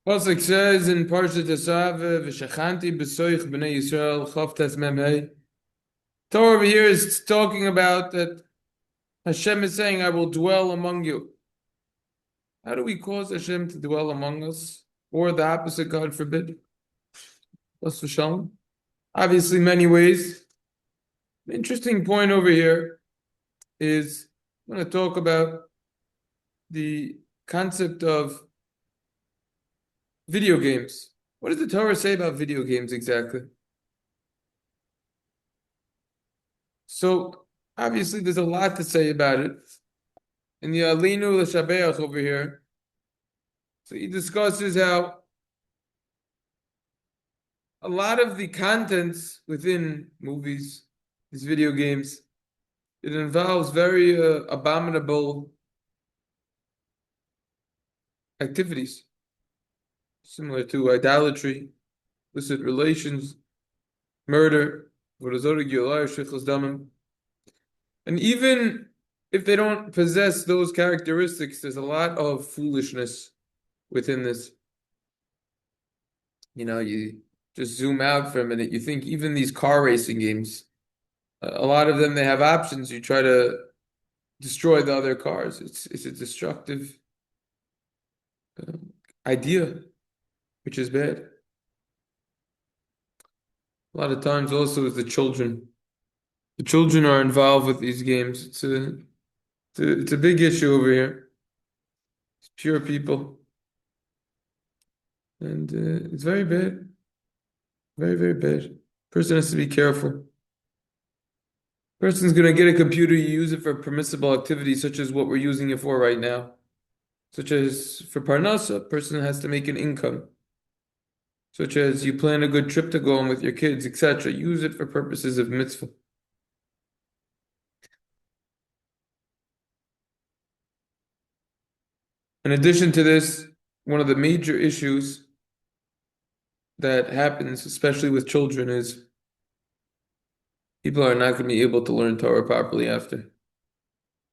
Pasuk says in Parshas Tetzaveh, "V'shachanti b'soich b'nei Yisrael chavtes memhei." Torah over here is talking about that Hashem is saying, "I will dwell among you." How do we cause Hashem to dwell among us, or the opposite, God forbid? That's for shalom. Obviously, many ways. An interesting point over here is I'm going to talk about the concept of video games. What does the Torah say about video games exactly? So obviously, there's a lot to say about it. In the Alinu L'Shabeach over here, so he discusses how a lot of the contents within movies, these video games, it involves very abominable activities, similar to idolatry, illicit relations, murder, and even if they don't possess those characteristics, there's a lot of foolishness within this. You just zoom out for a minute, you think even these car racing games, a lot of them, they have options. You try to destroy the other cars. It's a destructive uh, idea, which is bad. A lot of times also is the children. The children are involved with these games. It's a big issue over here. It's pure people. And it's very bad. Very, very bad. Person has to be careful. Person's going to get a computer, you use it for permissible activities such as what we're using it for right now. Such as for Parnasa, a person has to make an income. Such as you plan a good trip to go on with your kids, etc. Use it for purposes of mitzvah. In addition to this, one of the major issues that happens, especially with children, is people are not going to be able to learn Torah properly after.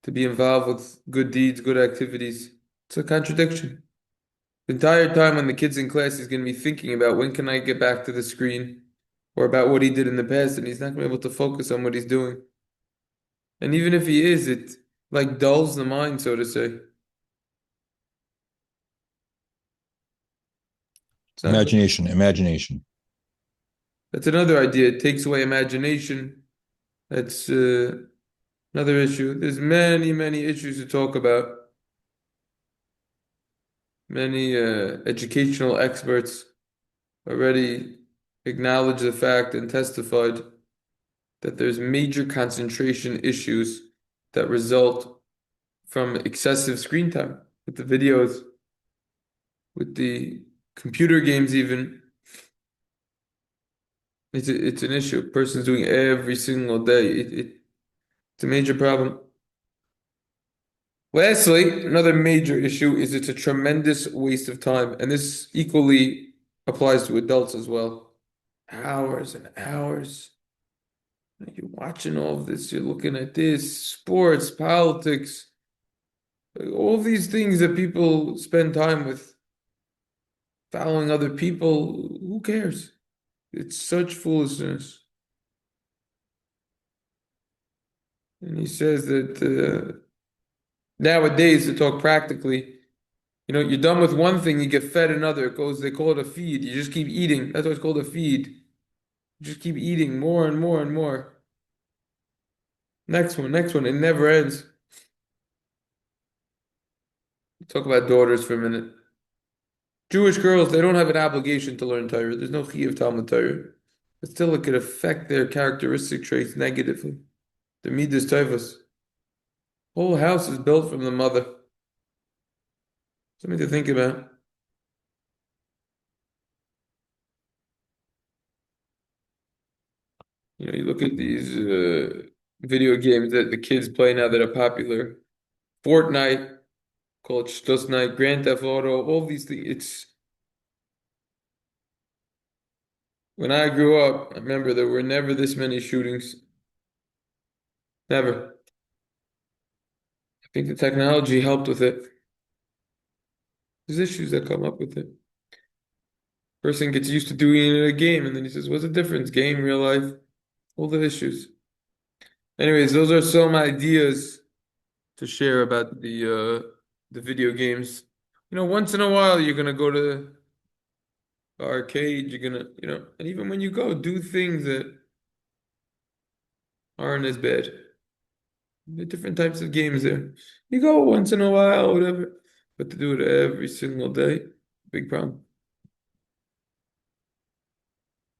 To be involved with good deeds, good activities. It's a contradiction. The entire time when the kid's in class, he's going to be thinking about when can I get back to the screen or about what he did in the past, and he's not going to be able to focus on what he's doing. And even if he is, it like dulls the mind, so to say. It's not good. Imagination. That's another idea. It takes away imagination. That's another issue. There's many, many issues to talk about. Many educational experts already acknowledged the fact and testified that there's major concentration issues that result from excessive screen time with the videos, with the computer games even. It's an issue. A person's doing every single day. It's a major problem. Lastly, another major issue is it's a tremendous waste of time, and this equally applies to adults as well. Hours and hours. You're watching all of this, you're looking at this, sports, politics, all these things that people spend time with, following other people. Who cares? It's such foolishness. And he says that nowadays, to talk practically, you're done with one thing, you get fed another. They call it a feed. You just keep eating. That's why it's called a feed. You just keep eating more and more and more. Next one, next one. It never ends. Talk about daughters for a minute. Jewish girls, they don't have an obligation to learn Torah. There's no chiyuv Talmud Torah. But still, it could affect their characteristic traits negatively. Their midas tovas. Whole house is built from the mother. Something to think about. You look at these video games that the kids play now that are popular. Fortnite, called Shtus Night, Grand Theft Auto, all these things. When I grew up, I remember there were never this many shootings. Never. I think the technology helped with it. There's issues that come up with it. Person gets used to doing it in a game, and then he says, "What's the difference? Game, real life, all the issues." Anyways, those are some ideas to share about the video games. Once in a while you're gonna go to the arcade, you're gonna, and even when you go, do things that aren't as bad. There are different types of games there. You go once in a while, whatever. But to do it every single day, big problem.